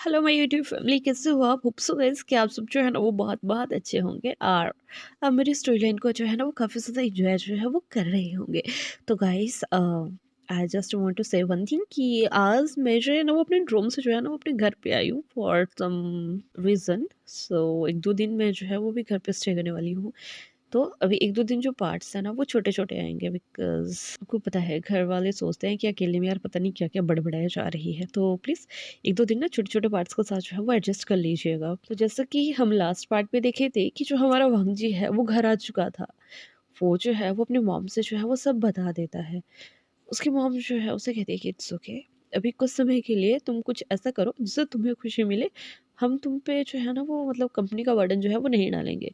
Hello my YouTube family, कैसे हो आप? होप सो गाइस कि आप सब जो है ना वो बहुत बहुत अच्छे होंगे और अब मेरी स्टोरी लाइन को जो है ना वो काफ़ी ज़्यादा इंजॉय जो है वो कर रहे होंगे। तो guys I just want to say one thing कि आज मैं जो है ना वो अपने ड्रोम से जो है ना वो अपने घर पे आई हूँ फॉर सम रीज़न। सो एक दो दिन मैं जो है वो भी घर पे स्टे करने वाली हूँ। तो अभी 1-2 दिन जो पार्ट्स हैं ना वो छोटे-छोटे आएँगे बिकॉज़ आपको पता है घर वाले सोचते हैं कि अकेले में यार पता नहीं क्या-क्या बड़बड़ाया जा रही है। तो प्लीज़ 1-2 दिन ना छोटे-छोटे पार्ट्स के साथ जो है वो एडजस्ट कर लीजिएगा। तो जैसा कि हम लास्ट पार्ट में देखे थे कि जो हमारा भांजी है वो घर आ चुका था। वो जो है वो अपनी मॉम से जो है वो सब बता देता है। उसकी मॉम जो है उसे कहती है कि इट्स ओके, अभी कुछ समय के लिए तुम कुछ ऐसा करो जिससे तुम्हें खुशी मिले। हम तुम पे जो है ना वो मतलब कंपनी का बर्डन जो है वो नहीं डालेंगे।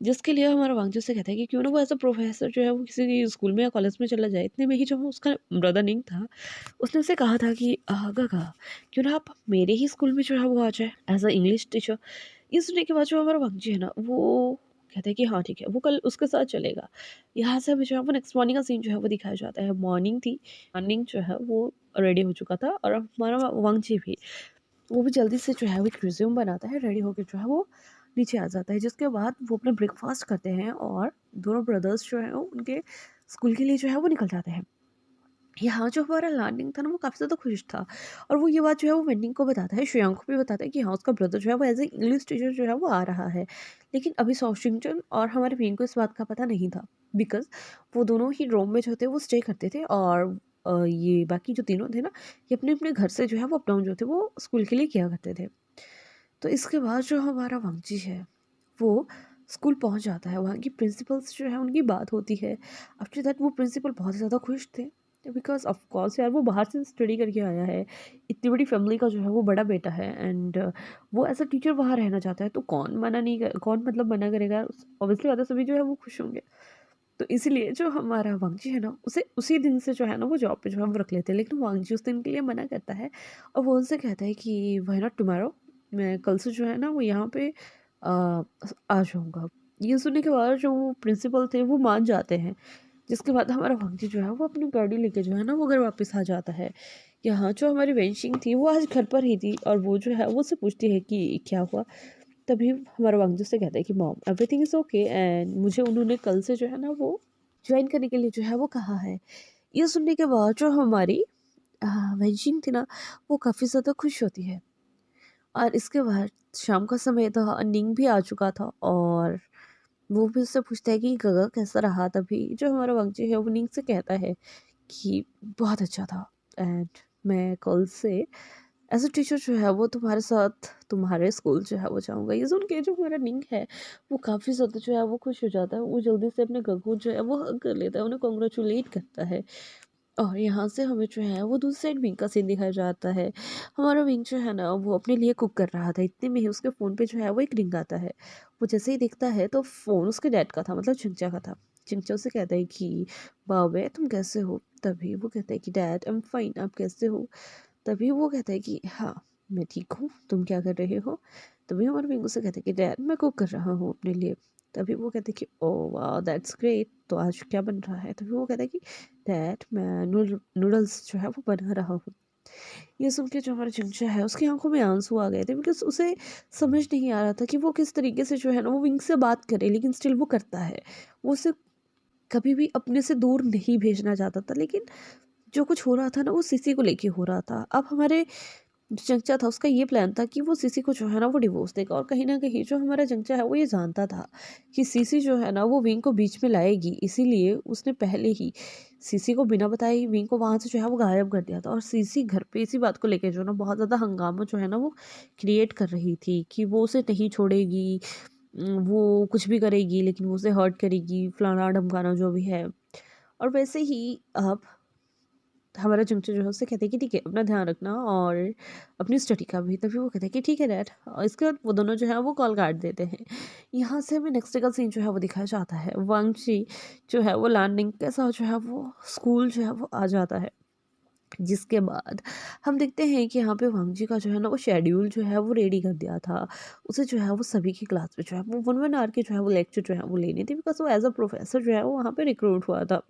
जिसके लिए हमारा वांगजू से कहता है कि क्यों ना वो एज़ अ प्रोफ़ेसर जो है वो किसी स्कूल में या कॉलेज में चला जाए। इतने में ही जो उसका ब्रदर निंग था, उसने उसे कहा था कि गागा क्यों ना आप मेरे ही स्कूल में जो है वो आ जाए एज़ अ इंग्लिश टीचर। ये सुनने के बाद जो हमारा वांगजू है ना वो कहता है कि हाँ ठीक है, वो कल उसके साथ चलेगा। यहाँ से हमें जो है वो नेक्स्ट मॉर्निंग का सीन जो है वो दिखाया जाता है। मॉर्निंग थी, मॉर्निंग जो है वो रेडी हो चुका था और हमारा वांगजी भी। वो भी जल्दी से जो है वो एक रिज़्यूम बनाता है, रेडी होके जो है वो नीचे आ जाता है। जिसके बाद वो अपना ब्रेकफ़ास्ट करते हैं और दोनों ब्रदर्स जो हैं वो उनके स्कूल के लिए जो है वो निकल जाते हैं। यहाँ जो हमारा लर्निंग था ना वो काफ़ी ज़्यादा खुश था और वो ये बात जो है वो वेंडिंग को बताता है, श्रेयांक को भी बताता है कि हाँ उसका ब्रदर जो है वो एज़ ए इंग्लिश टीचर जो है वो आ रहा है। लेकिन अभी सॉशिंगटन और हमारे बहन को इस बात का पता नहीं था बिकॉज़ वो दोनों ही रोम में जो थे वो स्टे करते थे और ये बाकी जो तीनों थे ना ये अपने-अपने घर से जो है वो अप डाउन जो थे वो स्कूल के लिए किया करते थे। तो इसके बाद जो हमारा वांगजी है, वो स्कूल पहुँच जाता है, वहाँ की प्रिंसिपल से जो है उनकी बात होती है। आफ्टर दैट वो प्रिंसिपल बहुत ज़्यादा खुश थे बिकॉज़ ऑफ़ कोर्स यार वो बाहर से स्टडी करके आया है। इतनी बड़ी फैमिली का जो है वो बड़ा बेटा है एंड वो एज़ अ टीचर वहाँ रहना चाहता है, तो कौन मतलब मना करेगा? ऑब्वियसली बात है सभी जो है वो खुश होंगे। तो इसीलिए जो हमारा वांगजी है ना, उसे उसी दिन से जो है ना वो जॉब पे जो है वो रख लेते हैं। लेकिन वांगजी उस दिन के लिए मना करता है और वो उनसे कहता है कि व्हाई नॉट टुमारो, मैं कल से जो है ना वो यहाँ पे आ जाऊँगा। ये सुनने के बाद जो वो प्रिंसिपल थे वो मान जाते हैं। जिसके बाद हमारा भांजी जो है वो अपनी गाड़ी लेके जो है ना वो घर वापस आ जाता है। यहाँ जो हमारी वेंशिंग थी वो आज घर पर ही थी और वो जो है वो उससे पूछती है कि क्या हुआ? तभी हमारा वांगजू से कहता है कि mom everything is okay and मुझे उन्होंने कल से जो है ना वो जॉइन करने के लिए जो है वो कहा है। ये सुनने के बाद जो हमारी अ, वेंशिंग थी ना वो काफ़ी ज़्यादा खुश होती है। और इसके बाद शाम का समय था, निंग भी आ चुका था और वो भी उससे पूछता है कि गगा कैसा रहा? तभी जो हमारा वांगजी है वो निंग से कहता है कि बहुत अच्छा था एंड मैं कल से एज़ अ टीचर जो है वो तुम्हारे साथ तुम्हारे स्कूल जो है वो जाऊँगा। ये सुन के जो हमारा निंग है वो काफ़ी ज़्यादा जो है वो खुश हो जाता है। वो जल्दी से अपने गगू जो है वो हग कर लेता है, उन्हें कांग्रेचुलेट करता है। और यहाँ से हमें जो है वो दूसरी साइड विंग का सीन दिखाया जाता है। हमारा विंग जो है ना वो अपने लिए कुक कर रहा था, इतने में ही उसके फ़ोन पे जो है वो एक रिंग आता है। वो जैसे ही देखता है तो फ़ोन उसके डैड का था, मतलब चिंचा का था। चिंचा उसे कहता है कि बाबे तुम कैसे हो? तभी वो कहता है कि डैड आई एम फाइन, आप कैसे हो? तभी वो कहता है कि हाँ, मैं ठीक हूँ, तुम क्या कर रहे हो? तभी हमारा विंग उसे कहता है कि डैड मैं कुक कर रहा हूँ अपने लिए। तभी वो कहते हैं कि ओह वाओ दैट्स ग्रेट, तो आज क्या बन रहा है? तभी वो कहता है कि डैड मैं नूडल्स जो है वो बना रहा हूँ। ये सुन के जो हमारा चमचा है उसकी आंखों में आंसू आ गए थे बिकॉज़ उसे समझ नहीं आ रहा था कि वो किस तरीके से जो है ना वो विंग से बात करे लेकिन स्टिल वो करता है। वो उसे कभी भी अपने से दूर नहीं भेजना चाहता था, लेकिन जो कुछ हो रहा था ना वो सीसी को लेके हो रहा था। अब हमारे जो चंचा था उसका ये प्लान था कि वो सीसी को जो है ना वो डिवोर्स देगा और कहीं न कहीं जो हमारा चंचा है वो ये जानता था कि सीसी जो है ना वो विंग को बीच में लाएगी, इसीलिए उसने पहले ही सीसी को बिना बताए ही विंग को वहाँ से जो है वो गायब कर दिया था। और सीसी घर पे इसी बात को लेके जो है ना बहुत ज़्यादा हंगामा जो है ना वो क्रिएट कर रही थी कि वो उसे नहीं छोड़ेगी, वो कुछ भी करेगी लेकिन वो उसे हर्ट करेगी, फलाना-ढमकाना जो भी है। और वैसे ही अब हमारा चमचा जो है उससे कहते हैं कि ठीक है अपना ध्यान रखना और अपनी स्टडी का भी। तभी वो कहते हैं कि ठीक है डैड, और इसके बाद वो दोनों जो है वो कॉल काट देते हैं। यहाँ से हमें नेक्स्ट डे का सीन जो है वो दिखाया जाता है। वांगची जो है वो लैंडिंग के साथ जो है वो स्कूल जो है वो आ जाता है। जिसके बाद हम देखते हैं कि यहाँ पे वांगजी का जो है ना वो शेड्यूल जो है वो रेडी कर दिया था। उसे जो है वो सभी की क्लास में जो है वो 1-1 आवर के जो है वो लेक्चर जो है वो लेने थे बिकॉज़ वो एज़ अ प्रोफ़ेसर जो है वो वहाँ पे रिक्रूट हुआ था।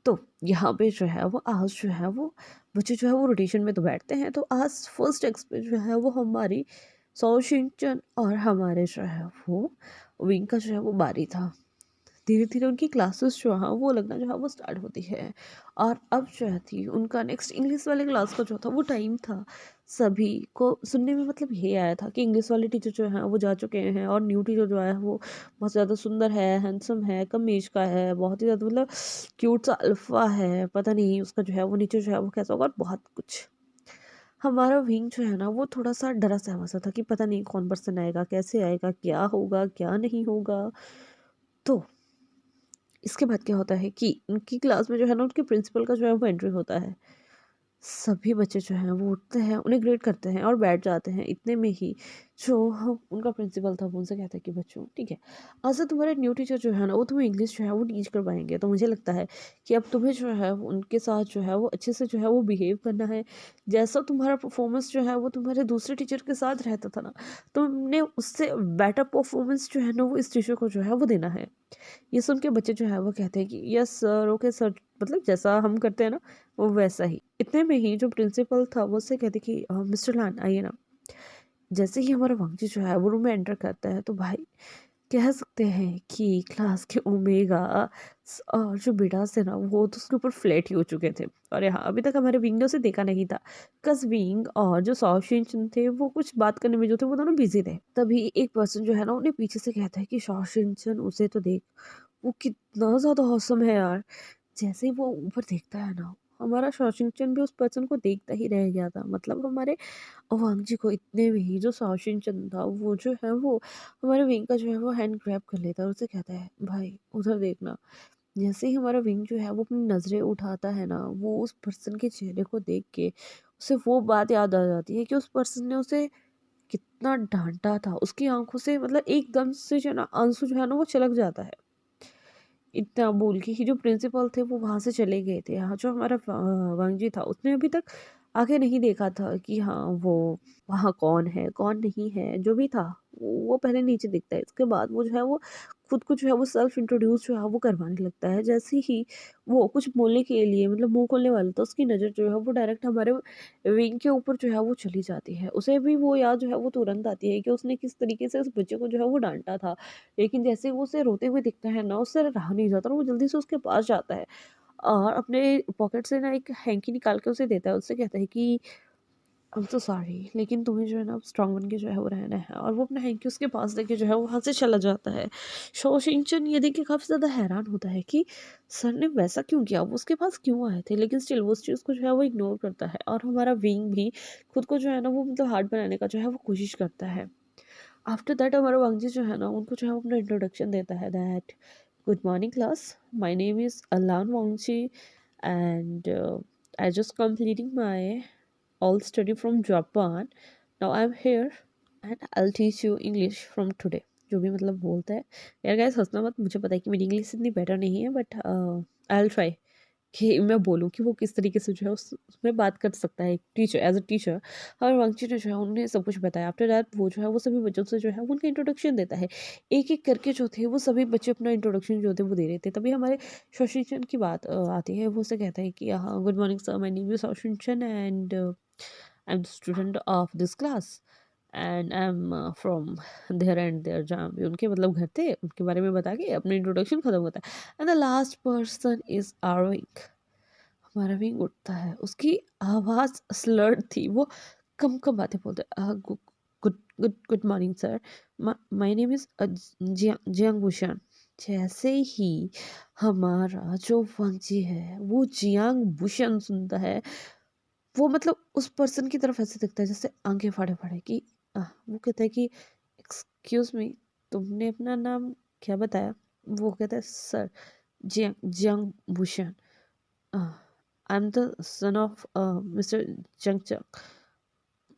तो यहाँ पे जो है वो आज जो है वो बच्चे जो है वो रोटेशन में तो बैठते हैं। तो आज फर्स्ट डेस्क पे जो है वो हमारी सौशिनचन और हमारे जो है वो विंग का जो है वो बारी था। धीरे धीरे उनकी क्लासेस जो है वो लगना जो है वो स्टार्ट होती है। और अब जो है थी उनका नेक्स्ट इंग्लिश वाले क्लास का जो था वो टाइम था। सभी को सुनने में मतलब ये आया था कि इंग्लिश वाले टीचर जो हैं वो जा चुके हैं और न्यू टीचर जो आया है वो बहुत ज़्यादा सुंदर है, हैंडसम है, कम एज का है, बहुत ही ज़्यादा मतलब क्यूट सा अल्फा है, पता नहीं उसका जो है वो नीचे जो है वो कैसा होगा और बहुत कुछ। हमारा विंग जो है ना वो थोड़ा सा डरा सहमा सा था कि पता नहीं कौन पर्सन आएगा, कैसे आएगा, क्या होगा क्या नहीं होगा। तो इसके बाद क्या होता है कि उनकी क्लास में जो है ना उनके प्रिंसिपल का जो है वो एंट्री होता है। सभी बच्चे जो हैं वो उठते हैं, उन्हें ग्रेड करते हैं और बैठ जाते हैं। इतने में ही जो उनका प्रिंसिपल था वो उनसे कहता है कि बच्चों ठीक है, आज से तुम्हारे न्यू टीचर जो है ना वो तुम्हें इंग्लिश जो है वो टीच कर पाएंगे। तो मुझे लगता है कि अब तुम्हें जो है वो उनके साथ जो है वो अच्छे से जो है वो बिहेव करना है। जैसा तुम्हारा परफॉर्मेंस जो है वो तुम्हारे दूसरे टीचर के साथ रहता था ना, तुमने उससे बेटर परफॉर्मेंस जो है ना वो इस टीचर को जो है वो देना है। ये सुन के बच्चे जो है वो कहते हैं कि यस सर, ओके सर, मतलब जैसा हम करते हैं ना वो वैसा ही। इतने में ही जो प्रिंसिपल था वो उससे कहते कि मिस्टर लान आइए ना। जैसे ही हमारा वांगजी जो है वो रूम में एंटर करता है तो भाई कह सकते हैं कि क्लास के ओमेगा और जो बिडास थे ना वो तो उसके ऊपर फ्लैट ही हो चुके थे। और यहाँ अभी तक हमारे विंग ने उसे देखा नहीं था। कस विंग और जो शॉशिनचन थे वो कुछ बात करने में जो थे वो दोनों बिजी थे। तभी एक पर्सन जो है ना उन्हें पीछे से कहता है कि शॉशिनचन उसे तो देख, वो कितना ज़्यादा औसम है यार। जैसे ही वो ऊपर देखता है ना, हमारा शॉशिनचन भी उस पर्सन को देखता ही रह गया था। मतलब हमारे वांगजी को इतने में ही जो शॉशिनचन था वो जो है वो हमारे विंग का जो है वो हैंड ग्रैब कर लेता है और उसे कहता है भाई उधर देखना। जैसे ही हमारा विंग जो है वो अपनी नज़रें उठाता है ना, वो उस पर्सन के चेहरे को देख के उसे वो बात याद आ जाती है कि उस पर्सन ने उसे कितना डांटा था। उसकी आंखों से मतलब एकदम से जो है ना आंसू जो है ना वो छलक जाता है। इतना बोल के ही जो प्रिंसिपल थे वो वहाँ से चले गए थे। हाँ, जो हमारा वांगजी था उसने अभी तक आगे नहीं देखा था कि हाँ वो वहाँ कौन है कौन नहीं है। जो भी था वो पहले नीचे दिखता है, इसके बाद वो जो है वो खुद को जो है वो सेल्फ इंट्रोड्यूस जो है वो करवाने लगता है। जैसे ही वो कुछ बोलने के लिए मतलब मुंह खोलने वाला था, उसकी नज़र जो है वो डायरेक्ट हमारे विंग के ऊपर जो है वो चली जाती है। उसे भी वो याद जो है वो तुरंत आती है कि उसने किस तरीके से उस बच्चे को जो है वो डांटा था। लेकिन जैसे वो उसे रोते हुए दिखता है ना, उससे रहा नहीं जाता और वो जल्दी से उसके पास जाता है और अपने पॉकेट से ना एक हैंकी निकाल के उसे देता है। उससे कहता है कि आई एम सो सॉरी, लेकिन तुम्हें जो है ना स्ट्रांग बन के जो है वो रहना है। और वो अपना हैंकी उसके पास लेके जो है वहाँ से चला जाता है। शोशिंचन ये देख के काफ़ी ज़्यादा हैरान होता है कि सर ने वैसा क्यों किया, वो उसके पास क्यों आए थे। लेकिन स्टिल वो उस चीज़ को जो है वो इग्नोर करता है और हमारा विंग भी खुद को जो है ना वो मतलब हार्ड बनाने का जो है वो कोशिश करता है। आफ्टर दैट हमारा वांगजी जो है ना उनको जो है वो अपना इंट्रोडक्शन देता है that good morning class, my name is Alan Wangji and I just completing my all study from Japan. Now I'm here and I'll teach you English from today. जो भी मतलब बोलता है। यार गाइस हंसना मत, मुझे पता है कि मेरी इंग्लिश इतनी बेटर नहीं है बट आई विल ट्राई कि मैं बोलूँ कि वो किस तरीके से जो है उसमें बात कर सकता है एक टीचर एज अ टीचर। हमारे वांगची ने जो है उन्होंने सब कुछ बताया। आफ्टर दैट वो जो है वो सभी बच्चों से जो है वो उनका इंट्रोडक्शन देता है। एक एक करके जो थे वो सभी बच्चे अपना इंट्रोडक्शन जो थे वो दे रहे थे। तभी हमारे शशिचंद की बात आती है। वो उसे कहता है कि हाँ good morning sir, my name is Shashichand and I am the student of this class and I am from there and there, जहाँ भी उनके मतलब घर थे उनके बारे में बता के अपना इंट्रोडक्शन खत्म होता है। And the last person is Irving. हमारा विंग उठता है, उसकी आवाज़ स्लर्ड थी। वो कम कम बातें बोलते good good good good morning sir, my name is Jiang Bhushan. जैसे ही हमारा जो वांगजी है वो जियांग भूषण सुनता है, वो मतलब उस पर्सन की तरफ ऐसे दिखता है जैसे आंखें फाड़े फाड़े कि वो कहता है कि एक्सक्यूज मी, तुमने अपना नाम क्या बताया। वो कहता है sir Jiang Jiang Bhushan, I am the son of mister Jangchuk.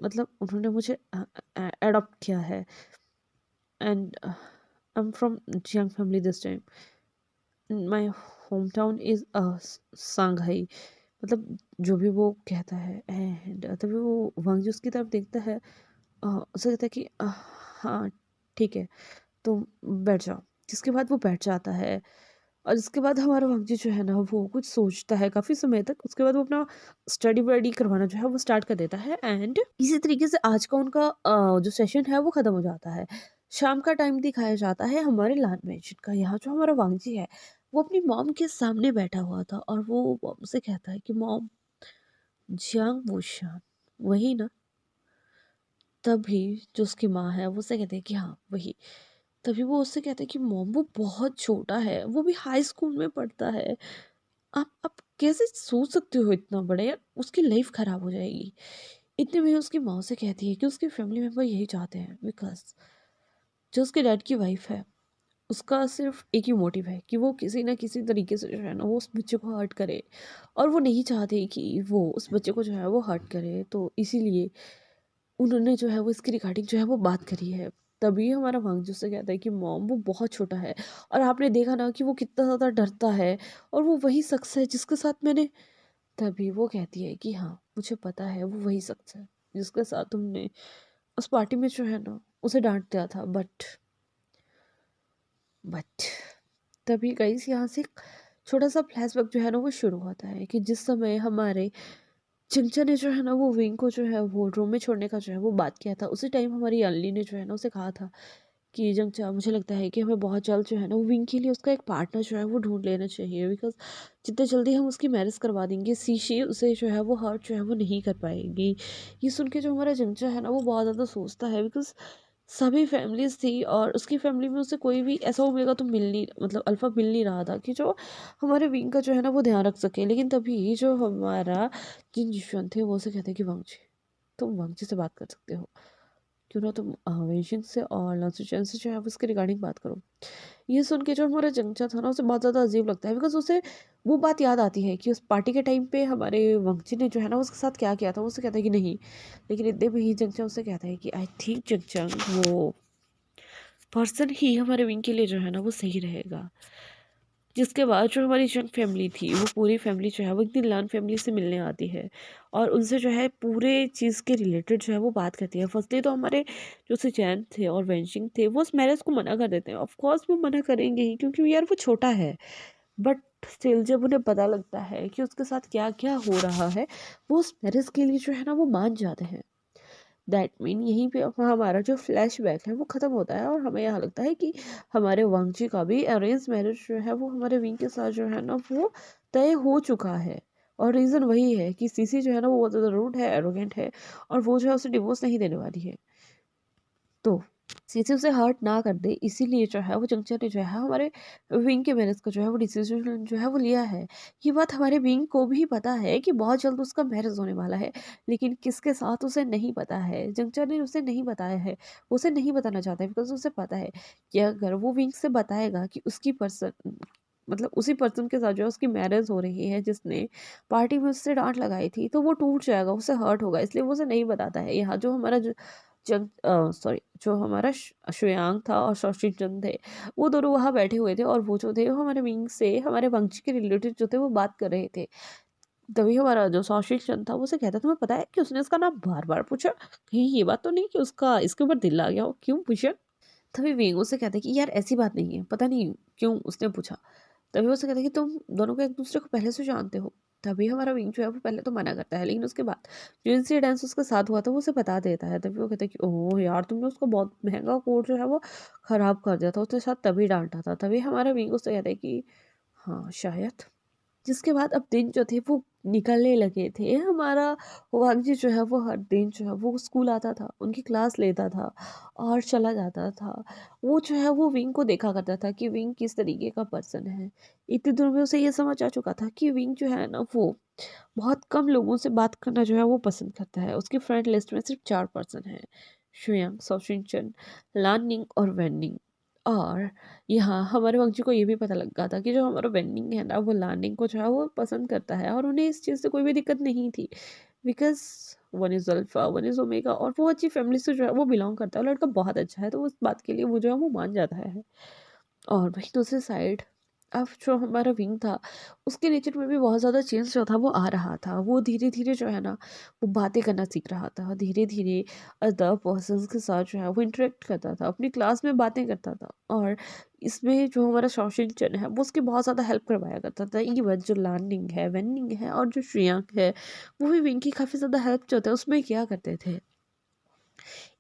मतलब उन्होंने मुझे एडॉप्ट किया है and I am from Jiang family this time, my home town is Shanghai. मतलब जो भी वो कहता है एंड तभी वो वांगजी उसकी तरफ देखता है। उसे कहता है कि हाँ ठीक है तुम बैठ जाओ। जिसके बाद वो बैठ जाता है और इसके बाद हमारा वांगजी जो है ना वो कुछ सोचता है काफ़ी समय तक, उसके बाद वो अपना स्टडी वडी करवाना जो है वो स्टार्ट कर देता है। एंड इसी तरीके से आज का उनका जो सेशन है वो ख़त्म हो जाता है। शाम का टाइम दिखाया जाता है हमारे लान मैजिक का। यहाँ जो हमारा वांगजी है वो अपनी मॉम के सामने बैठा हुआ था और वो मॉम से कहता है कि मॉम, जियांग वूशान वही ना? तभी जो उसकी माँ है वो उससे कहती है कि हाँ वही। तभी वो उससे कहता है कि मॉम वो बहुत छोटा है, वो भी हाई स्कूल में पढ़ता है। आप कैसे सोच सकते हो इतना बड़े, यार उसकी लाइफ खराब हो जाएगी। इतने में उसकी माँ से कहती है कि उसके फैमिली मेम्बर यही चाहते हैं, बिकॉज जो उसके डैड की वाइफ है उसका सिर्फ एक ही मोटिव है कि वो किसी ना किसी तरीके से जो है ना वो उस बच्चे को हर्ट करे, और वो नहीं चाहते कि वो उस बच्चे को जो है वो हर्ट करे। तो इसीलिए उन्होंने जो है वो इसकी रिगार्डिंग जो है वो बात करी है। तभी हमारा वांगजू से कहता है कि मॉम वो बहुत छोटा है, और आपने देखा ना कि वो कितना ज़्यादा डरता है, और वो वही शख्स है जिसके साथ मैंने। तभी वो कहती है कि हाँ मुझे पता है वो वही शख्स है जिसके साथ तुमने उस पार्टी में जो है ना उसे डांट दिया था। बट तभी गाइस यहाँ से एक छोटा सा फ्लैशबैक जो है ना वो शुरू होता है कि जिस समय हमारे चिंचा ने जो है ना वो विंग को जो है वो रूम में छोड़ने का जो है वो बात किया था, उसी टाइम हमारी अनली ने जो है ना उसे कहा था कि जंगचा मुझे लगता है कि हमें बहुत जल्द जो है ना वो विंग के लिए उसका एक पार्टनर जो है वो ढूंढ लेना चाहिए, बिकॉज जितने जल्दी हम उसकी मैरिज करवा देंगे सीशी उसे जो है वो हर्ट जो है वो नहीं कर पाएगी। ये सुन के जो हमारा जंगचा है ना वो बहुत ज़्यादा सोचता है, बिकॉज सभी फैमिलीज़ थी और उसकी फैमिली में उसे कोई भी ऐसा ओमेगा तो मिल नहीं, मतलब अल्फ़ा मिल नहीं रहा था कि जो हमारे विंग का जो है ना वो ध्यान रख सके। लेकिन तभी जो हमारा जिन जिशन थे वो उसे कहते हैं कि वांगजी, तुम वांगजी से बात कर सकते हो, क्यों ना तुम वेंशिन से और लांसुचैन से जो है उसके रिगार्डिंग बात करो। ये सुन के जो हमारा जंगचा था ना उसे बहुत ज़्यादा अजीब लगता है, बिकॉज उसे वो बात याद आती है कि उस पार्टी के टाइम पे हमारे वंगची ने जो है ना उसके साथ क्या किया था। वो उसे कहता है कि नहीं, लेकिन इतने में ही जंगचा उससे कहता है कि आई थिंक जंगचंग वो पर्सन ही हमारे विंग के लिए जो है ना वो सही रहेगा। जिसके बाद जो हमारी जंग फैमिली थी वो पूरी फैमिली जो है वो एक दिन लान फैमिली से मिलने आती है और उनसे जो है पूरे चीज़ के रिलेटेड जो है वो बात करती है। फर्स्टली तो हमारे जो सुचैन थे और वेंशिंग थे वो उस मैरिज को मना कर देते हैं। ऑफ कोर्स वो मना करेंगे ही, क्योंकि यार वो छोटा है। बट स्टिल जब उन्हें पता लगता है कि उसके साथ क्या क्या हो रहा है, वो उस मैरिज के लिए जो है ना वो मान जाते हैं। दैट मीन यहीं पे अपना हमारा जो फ्लैशबैक है वो ख़त्म होता है और हमें यहाँ लगता है कि हमारे वांगजी का भी अरेंज मैरिज जो है वो हमारे विंग के साथ जो है ना वो तय हो चुका है। और रीज़न वही है कि सीसी जो है ना वो बहुत ज़्यादा रूड है, एरोगेंट है, और वो जो है उसे डिवोर्स नहीं देने वाली है। तो सीसी उसे हर्ट ना कर दे, इसीलिए जो है वो जंक्शन ने जो है हमारे विंग के मैरिज का जो है वो डिसीजन जो है वो लिया है। ये बात हमारे विंग को भी पता है कि बहुत जल्द उसका मैरिज होने वाला है, लेकिन किसके साथ उसे नहीं पता है। जंक्शन ने उसे नहीं बताया है, वो उसे नहीं बताना चाहता है, बिकॉज उसे पता है कि अगर वो विंग से बताएगा कि उसकी पर्सन, मतलब उसी पर्सन के साथ जो है उसकी मैरिज हो रही है जिसने पार्टी में उससे डांट लगाई थी, तो वो टूट जाएगा, उसे हर्ट होगा, इसलिए वो उसे नहीं बताता है। यहाँ जो हमारा जब सॉरी जो हमारा श्रेयांक था और शौशिकचंद थे, वो दोनों वहाँ बैठे हुए थे, और वो जो थे वो हमारे विंग से हमारे वंश के रिलेटेड जो थे वो बात कर रहे थे। तभी हमारा जो शौशिकचंद था वो उसे कहता, तुम्हें पता है कि उसने उसका नाम बार बार पूछा, कहीं ये बात तो नहीं कि उसका इसके ऊपर दिल आ गया हो, क्यों पूछा? तभी विंग उसे कहता है कि यार ऐसी बात नहीं है, पता नहीं क्यों उसने पूछा। तभी वो उसे कहता है कि तुम दोनों को एक दूसरे को पहले से जानते हो। तभी हमारा विंग जो है वो पहले तो मना करता है, लेकिन उसके बाद जो इंसिडेंस उसके साथ हुआ था वो उसे बता देता है। तभी वो कहता है कि ओह यार, तुमने उसको बहुत महंगा कोट जो है वो खराब कर दिया था, उसने शायद तभी डांटा था। तभी हमारा विंग उससे कहता है कि हाँ शायद। जिसके बाद अब दिन जो थे वो निकलने लगे थे। हमारा वांजी जो है वो हर दिन जो है वो स्कूल आता था, उनकी क्लास लेता था और चला जाता था। वो जो है वो विंग को देखा करता था कि विंग किस तरीके का पर्सन है। इतने दिनों में उसे ये समझ आ चुका था कि विंग जो है ना वो बहुत कम लोगों से बात करना जो है वो पसंद करता है। उसकी फ्रेंड लिस्ट में सिर्फ 4 पर्सन हैं, शुयांग, सोशिनचन, लाननिंग और वेन्निंग। और यहाँ हमारे वंशी को ये भी पता लग गया था कि जो हमारा वेन्निंग है ना वो लार्निंग को जो है वो पसंद करता है, और उन्हें इस चीज़ से कोई भी दिक्कत नहीं थी, because one is alpha one is omega, और वो अच्छी फैमिली से जो है वो बिलोंग करता है, और लड़का बहुत अच्छा है, तो उस बात के लिए वो जो है वो मान जाता है। और वहीं दूसरी साइड अब जो हमारा विंग था, उसके नेचर में भी बहुत ज़्यादा चेंज जो था वो आ रहा था। वो धीरे-धीरे जो है ना, वो बातें करना सीख रहा था। धीरे-धीरे अदर पर्सन्स के साथ जो है वो इंटरेक्ट करता था, अपनी क्लास में बातें करता था। और इसमें जो हमारा शौशिनचन है, वो उसकी बहुत ज़्यादा हेल्प करवाया करता था। इवन जो लार्निंग है, वेन्निंग है और जो श्रेयांक है, वो भी विंग की काफ़ी ज़्यादा हेल्प जो होता है उसमें किया करते थे।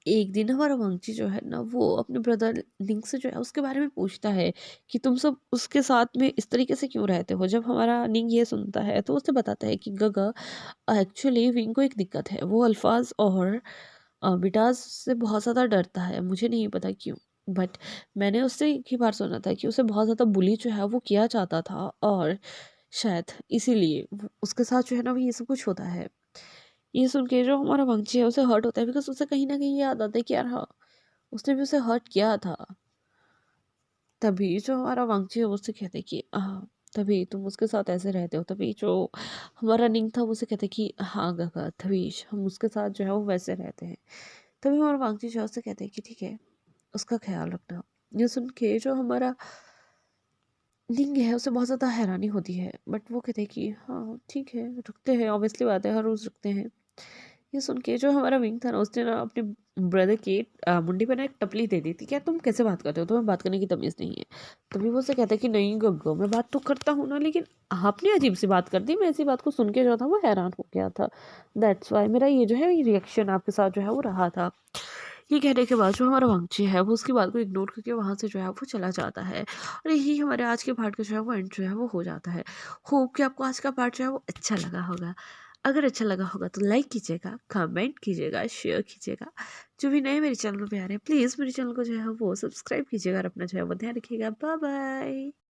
एक दिन हमारा वांगची जो है ना, वो अपने ब्रदर लिंक से जो है उसके बारे में पूछता है कि तुम सब उसके साथ में इस तरीके से क्यों रहते हो। जब हमारा निंग ये सुनता है तो उसे बताता है कि गगा, एक्चुअली विंग को एक दिक्कत है, वो अल्फाज और बिटाज से बहुत ज़्यादा डरता है, मुझे नहीं पता क्यों। बट मैंने उससे एक ही बार सुना था कि उसे बहुत ज़्यादा बुली जो है वो किया जाता था, और शायद इसीलिए उसके साथ जो है ना वो ये सब कुछ होता है। ये सुन के जो हमारा मंची है उसे हर्ट होता है, बिकॉज़ उसे कहीं न कहीं याद आता है कि यार हाँ, उसने भी उसे हर्ट किया था। तभी जो हमारा वांगची है वो उससे कहता है कि हाँ, तभी तुम उसके साथ ऐसे रहते हो। तभी जो हमारा निंग था वो उसे कहता है कि हाँ गगा, तभी हम उसके साथ जो है वो वैसे रहते हैं। तभी हमारा वांगची जो है उससे कहते हैं कि ठीक है, उसका ख़्याल रखना। ये सुन के जो हमारा निंग है उसे बहुत ज़्यादा हैरानी होती है, बट वो कहते हैं कि हाँ, ठीक है, रखते हैं, ऑब्वियसली बात है, हर रोज़ रखते हैं। ये सुन के जो हमारा विंग था ना, उसने ना अपने ब्रदर की मुंडी पे ना एक टपली दे दी थी। क्या तुम कैसे बात करते हो, तुम्हें बात करने की तमीज़ नहीं है। तभी वो उसे कहता है कि नहीं गग्गो, मैं बात तो करता हूँ ना, लेकिन आपने अजीब सी बात कर दी। मैं ऐसी बात को सुन के जो था वो हैरान हो गया था। दैट्स वाई मेरा ये जो है रिएक्शन आपके साथ जो है वो रहा था। ये कहने के बाद जो हमारा वांगची है वो उसकी बात को इग्नोर करके वहाँ से जो है वो चला जाता है। और यही हमारे आज के पार्ट का जो है वो एंड जो है वो हो जाता है। होप कि आपको आज का पार्ट जो है वो अच्छा लगा होगा। अगर अच्छा लगा होगा तो लाइक कीजिएगा, कमेंट कीजिएगा, शेयर कीजिएगा। जो भी नए मेरे चैनल पे आ रहे हैं, प्लीज़ मेरे चैनल को जो है वो सब्सक्राइब कीजिएगा और अपना जो है वो ध्यान रखिएगा। Bye bye.